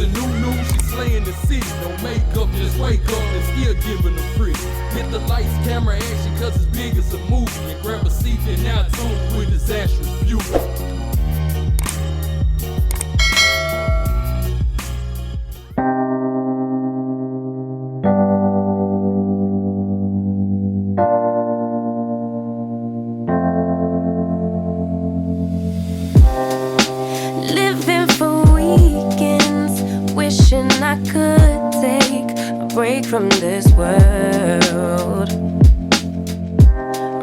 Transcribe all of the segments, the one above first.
a new, she's slaying the city. No makeup, just wake up and still giving them pretty. Hit the lights, camera, action, cause it's big as a movie. And grab a seat and now tune with Disastrous Beauty. I could take a break from this world,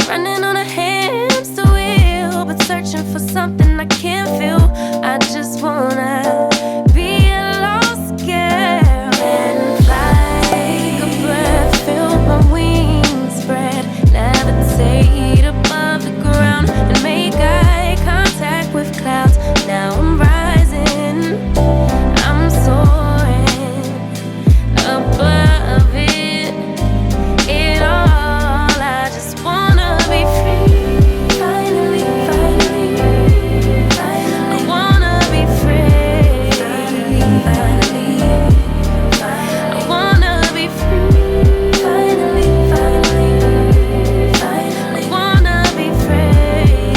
running on a hamster wheel, but searching for something I can't feel. I just wanna be a lost girl and fly. Take a breath, feel my wings spread, levitate above the ground and make eye contact with clouds. Now I'm rising, I'm soaring above it all. I just wanna be free. Finally, I wanna be free. Finally, I wanna be free. Finally, I wanna be free.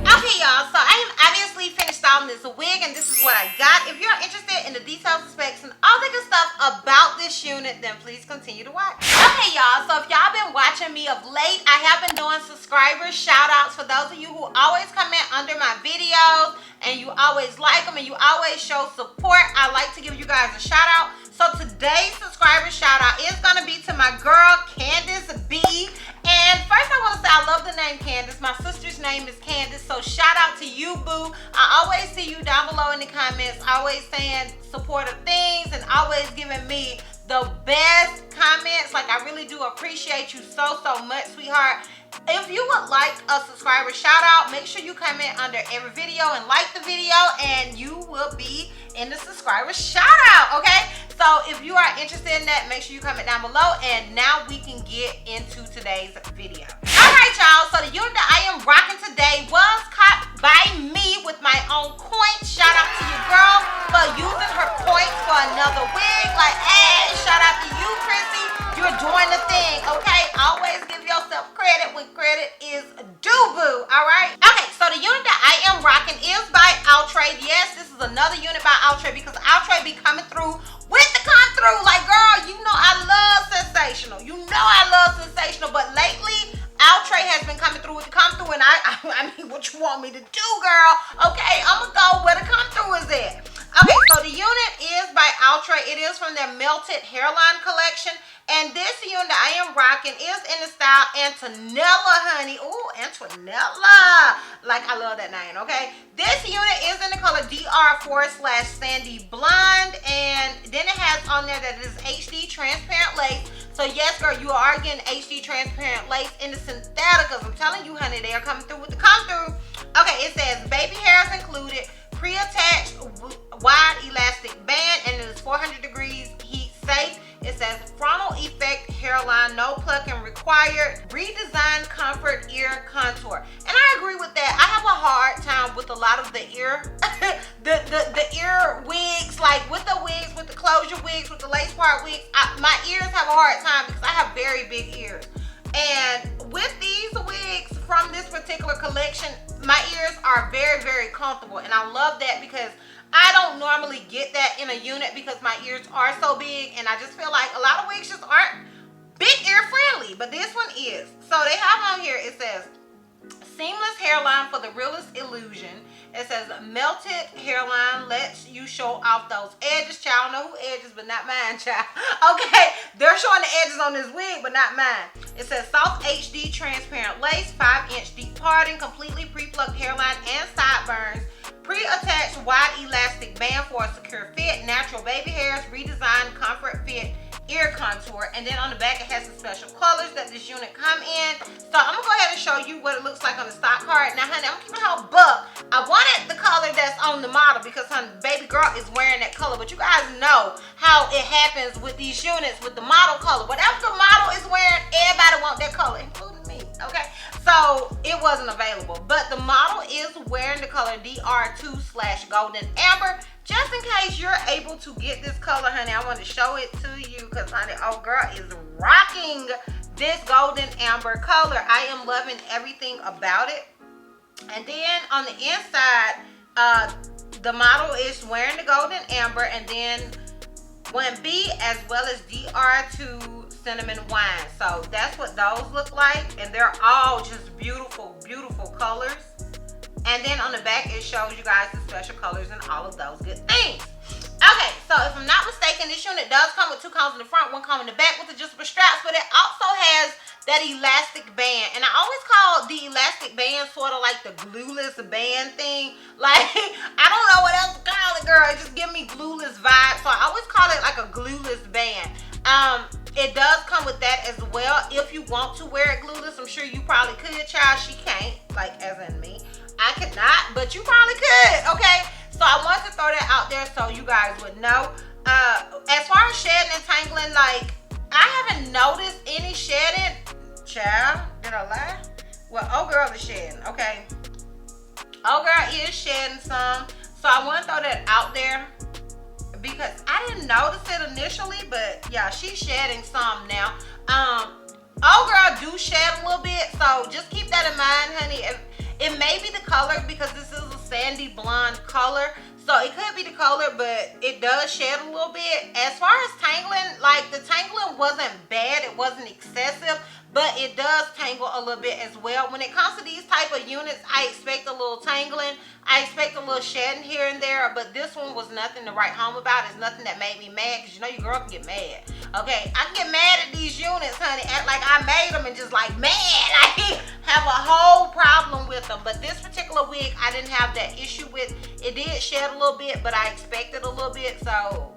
Okay, y'all, so I am obviously finished on this wig, and this is what I got. If you're interested in the details, specs, and all the good stuff about this unit, then please continue to watch. Okay, y'all, so if y'all been watching me of late, I have been doing subscriber shout outs for those of you who always comment under my videos and you always like them and you always show support. I like to give you guys a shout out. So today's subscriber shout out is gonna be to my girl Candace B. And first I want to say I love the name Candace. My sister's name is Candace, so shout out to you, boo. I always see you down below in the comments, always saying supportive things and always giving me the best comments. Like, I really do appreciate you so much, sweetheart. If you would like a subscriber shout out, make sure you comment under every video and like the video, and you will be in the subscriber shout out, okay? So if you are interested in that, make sure you comment down below. And now we can get into today's video. All right, y'all, so the unit that I am rocking today was caught by me with my own coin. Shout out to your girl for using her coins for another wig. Like, hey, shout out to you, Chrissy. You're doing the thing, okay? Always give yourself credit when credit is due, boo, all right? Okay, so the unit that I am rocking is by Outre. Yes, this is another unit by Outre because Outre be coming through with the come-through. Like, girl, you know I love sensational. You know I love sensational, but lately, Outre has been coming through with the come-through, and I mean, what you want me to do, girl? Okay, I'm gonna go where the come-through is at. Okay, so the unit is by Outre. It is from their Melted Hairline collection. And this unit I am rocking is in the style Antonella, honey. Ooh, Antonella. Like, I love that name, okay? This unit is in the color DR4/Sandy Blonde. And then it has on there that it is HD transparent lace. So yes, girl, you are getting HD transparent lace in the synthetic. I'm telling you, honey, they are coming through with the come-through. Okay, it says baby hairs included, pre-attached wide elastic band, and it is 400 degrees heat safe. It says frontal effect hairline, no plucking required, redesigned comfort ear contour. And I agree with that. I have a hard time with a lot of the ear, the ear wigs, like with the wigs, with the closure wigs, with the lace part wigs. My ears have a hard time because I have very big ears. And with these wigs from this particular collection, my ears are very comfortable, and I love that because I don't normally get that in a unit because my ears are so big, and I just feel like a lot of wigs just aren't big ear friendly, but this one is. So they have on here, it says seamless hairline for the realest illusion. It says melted hairline lets you show off those edges. Child, I know who edges, but not mine, child. Okay, they're showing the edges on this wig, but not mine. It says soft HD transparent lace, 5-inch deep parting, completely pre-plucked hairline and sideburns, pre-attached wide elastic band for a secure fit, natural baby hairs, redesigned comfort fit ear contour, and then on the back it has some special colors that this unit come in. So I'm gonna go ahead and show you what it looks like on the stock card. Now, honey, I'm keeping it whole buck. I wanted the color that's on the model because, honey, baby girl is wearing that color, but you guys know how it happens with these units with the model color. Whatever the model is wearing, everybody want that color, including me, okay? So it wasn't available, but the model is wearing the color DR2/Golden Amber. Just in case you're able to get this color, honey, I want to show it to you because, honey, oh girl is rocking this Golden Amber color. I am loving everything about it. And then on the inside, the model is wearing the Golden Amber, and then 1B as well as DR2 Cinnamon Wine. So that's what those look like, and they're all just beautiful, beautiful colors. And then on the back, it shows you guys the special colors and all of those good things. Okay, so if I'm not mistaken, this unit does come with 2 combs in the front, 1 comb in the back with adjustable straps, but it also has that elastic band. And I always call the elastic band sort of like the glueless band thing. Like, I don't know what else to call it, girl. It just give me glueless vibes. So I always call it like a glueless band. It does come with that as well. If you want to wear it glueless, I'm sure you probably could, child. She can't, like as in me. I could not, but you probably could, okay? So I wanted to throw that out there so you guys would know. As far as shedding and tangling, like, I haven't noticed any shedding. Child, did I lie? Well, oh girl is shedding, okay? Oh girl is shedding some. So I want to throw that out there because I didn't notice it initially, but yeah, she's shedding some now. Oh girl do shed a little bit, so just keep that in mind, honey. It may be the color because this is a sandy blonde color. So it could be the color, but it does shed a little bit. As far as tangling, like the tangling wasn't bad. It wasn't excessive, but it does tangle a little bit as well. When it comes to these type of units, I expect a little tangling. I expect a little shedding here and there, but this one was nothing to write home about. It's nothing that made me mad because you know your girl can get mad. Okay, I can get mad at these units, honey. Act like I made them and just like mad. I have a whole problem with them. But this particular wig, I didn't have that issue with. It did shed a little bit, but I expected a little bit, so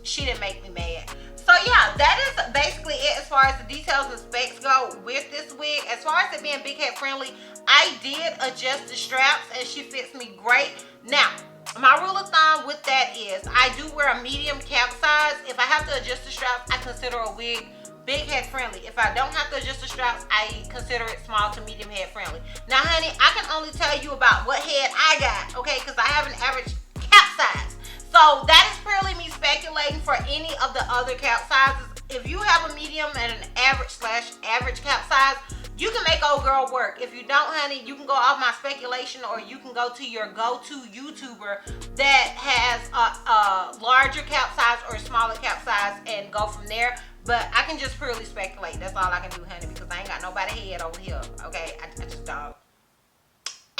she didn't make me mad. So yeah, that is basically it as far as the details and specs go with this wig. As far as it being big head friendly, I did adjust the straps and she fits me great. Now, my rule of thumb with that is I do wear a medium cap size. If I have to adjust the straps, I consider a wig big head friendly. If I don't have to adjust the straps, I consider it small to medium head friendly. Now, honey, I can only tell you about what head I got, okay? Because I have an average cap size. So that is purely me speculating for any of the other cap sizes. If you have a medium and an average cap size, you can make old girl work. If you don't, honey, you can go off my speculation, or you can go to your go-to YouTuber that has a larger cap size or a smaller cap size and go from there. But I can just purely speculate. That's all I can do, honey, because I ain't got nobody head over here, okay? I just don't.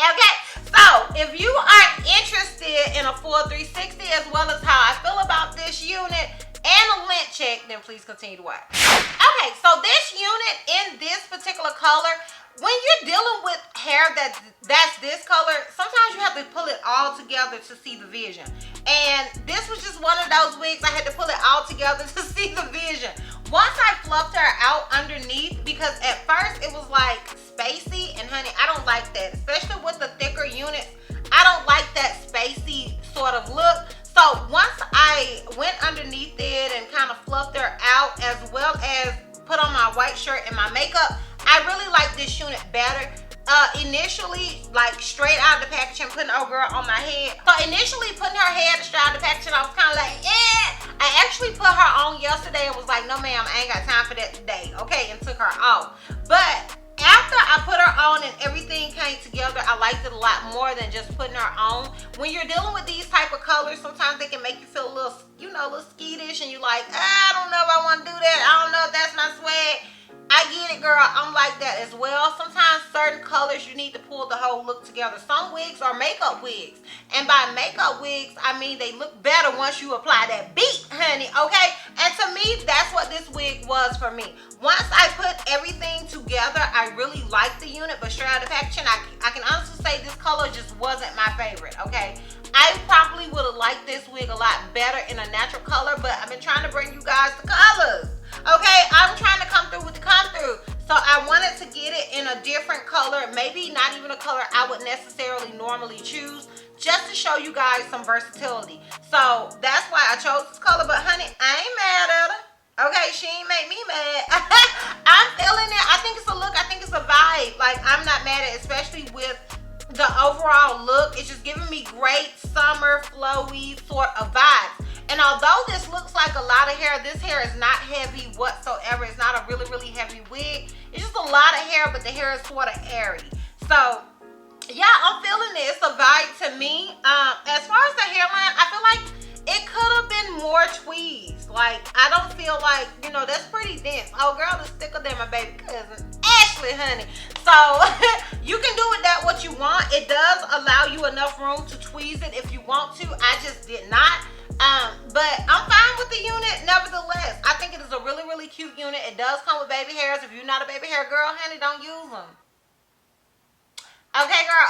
Okay, so if you are interested in a full 360 as well as how I feel about this unit and a lint check, then please continue to watch. Okay, so this unit in this particular color, when you're dealing with hair that's this color, sometimes you have to pull it all together to see the vision. And this was just one of those wigs I had to pull it all together to see the vision. Once I fluffed her out underneath, because at first it was like spacey, and honey, I don't like that, especially with the thicker units. I don't like that spacey sort of look. So once I went underneath it and kind of fluffed her out, as well as put on my white shirt and my makeup, I really like this unit better. Initially, like straight out of the packaging, putting old girl on my head. So initially putting her head straight out of the packaging, I was kind of like, I actually put her on yesterday and was like, no ma'am, I ain't got time for that today, okay, and took her off. But after I put her on and everything came together, I liked it a lot more than just putting her on. When you're dealing with these type of colors, sometimes they can make you feel a little, you know, a little skittish, and you're like, I don't know if I want to do that. I don't know if that's my swag. I get it, girl. I'm like that as well. Sometimes certain colors you need to pull the whole look together. Some wigs are makeup wigs. And by makeup wigs, I mean they look better once you apply that beat, honey, okay? And to me, that's what this wig was for me. Once I put everything together, I really liked the unit, but straight out of the packaging, I can honestly say this color just wasn't my favorite, okay? I probably would have liked this wig a lot better in a natural color, but I've been trying to bring you guys the colors. Okay, I'm trying to come through with the come through. So I wanted to get it in a different color, maybe not even a color I would necessarily normally choose, just to show you guys some versatility. So that's why I chose this color, but honey, I ain't mad at her. Okay, she ain't make me mad. I'm feeling it. I think it's a look, I think it's a vibe. Like, I'm not mad at it, especially with the overall look. It's just giving me great summer flowy sort of vibes. And although this looks like a lot of hair, this hair is not heavy whatsoever. It's not a really, really heavy wig. It's just a lot of hair, but the hair is sort of airy. So yeah, I'm feeling it. It's a vibe to me. As far as the hairline, I feel like it could have been more tweezed. Like, I don't feel like, you know, that's pretty dense. Oh, girl is thicker than my baby cousin, Ashley, honey. So, you can do with that what you want. It does allow you enough room to tweeze it if you want to. I just did not. But I'm fine with the unit nevertheless. I think it is a really, really cute unit. It does come with baby hairs. If you're not a baby hair girl, honey, don't use them. Okay, girl,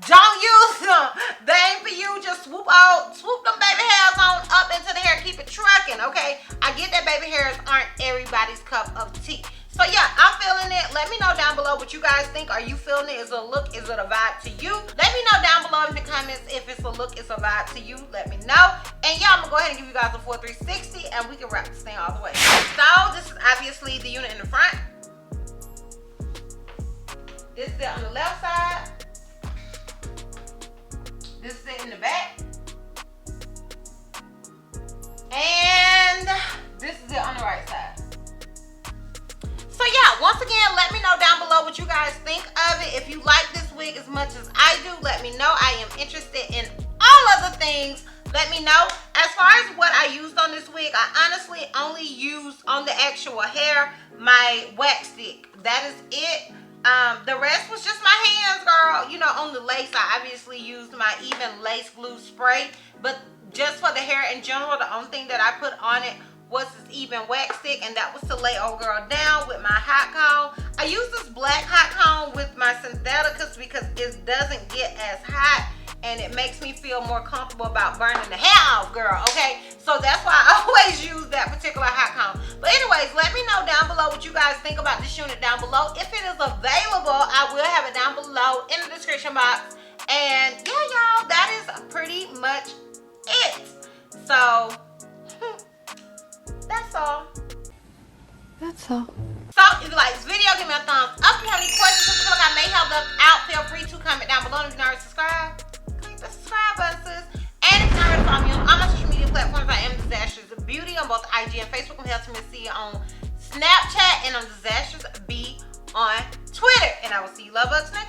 don't use them. They ain't for you. Just swoop them baby hairs on up into the hair. Keep it trucking, okay? I get that baby hairs aren't everybody's cup of tea. So yeah, I'm feeling it. Let me know down below what you guys think. Are you feeling it? Is it a look? Is it a vibe to you? Let me know down below in the comments if it's a look, it's a vibe to you. Let me know. And yeah, I'm gonna go ahead and give you guys a full 360 and we can wrap this thing all the way. So this is obviously the unit in the front. This is it on the left side. This is it in the back. And this is it on the right side. So yeah, once again, let me know down below what you guys think of it. If you like this wig as much as I do, let me know. I am interested in all other things. Let me know. As far as what I used on this wig, I honestly only used on the actual hair my wax stick. That is it. The rest was just my hands, girl. You know, on the lace, I obviously used my even lace glue spray. But just for the hair in general, the only thing that I put on it was this even wax stick. And that was to lay old girl down with my hot comb. I use this black hot comb with my Syntheticus because it doesn't get as hot. And it makes me feel more comfortable about burning the hair off, girl, okay? So that's why I always use that particular hot comb. But anyways, let me know down below what you guys think about this unit down below. If it is available, I will have it down below in the description box. And yeah, y'all, that is pretty much it. So, that's all. That's all. So, if you like this video, give me a thumbs up. If you have any questions, if you feel like I may help them out, feel free to comment down below. If you're not already subscribed, click the subscribe button, sis. And if you're not already following me on all my social media platforms, I am DizastrousBeauty on both IG and Facebook. I'm helping me see you on Snapchat and on DizastrousB on Twitter. And I will see you love bugs next